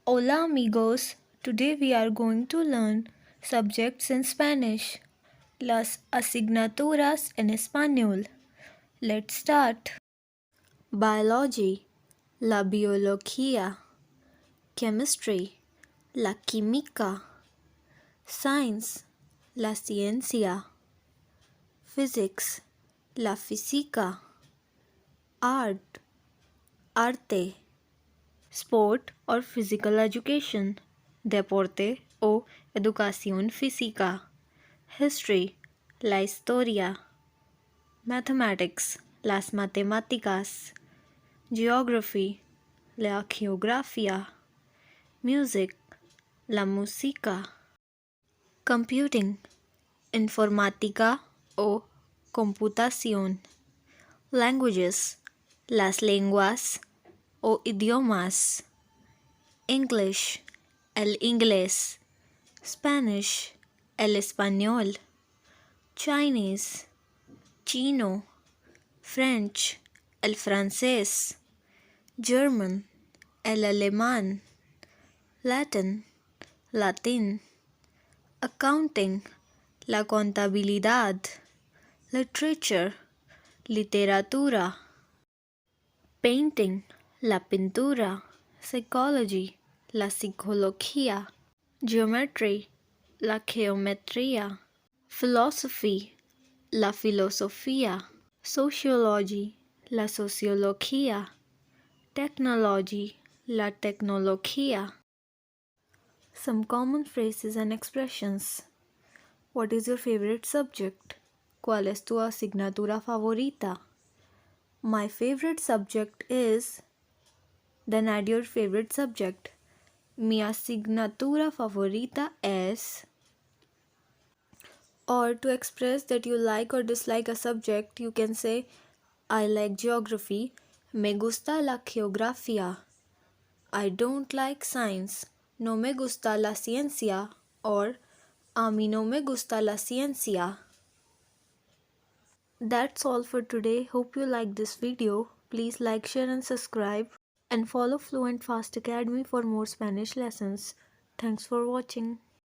Hola amigos, today we are going to learn subjects in Spanish, las asignaturas en español. Let's start. Biology, la biología. Chemistry, la química. Science, la ciencia. Physics, la física. Art, arte. Sport or physical education, deporte o educación física. History, la historia. Mathematics, las matemáticas. Geography, la geografía. Music, la música. Computing, informática o computación. Languages, las lenguas o idiomas. English, el inglés. Spanish, el español. Chinese, chino. French, el francés. German, el alemán. Latin, latín. Accounting, la contabilidad. Literature, literatura. Painting, la pintura. Psychology, la psicología. Geometry, la geometría. Philosophy, la filosofía. Sociology, la sociología. Technology, la tecnología. Some common phrases and expressions. What is your favorite subject? ¿Cuál es tu asignatura favorita? My favorite subject is. Then add your favorite subject. Mi asignatura favorita es. Or to express that you like or dislike a subject, you can say I like geography. Me gusta la geografía. I don't like science. No me gusta la ciencia. Or a mí no me gusta la ciencia. That's all for today. Hope you liked this video. Please like, share and subscribe. And follow Fluent Fast Academy for more Spanish lessons. Thanks for watching.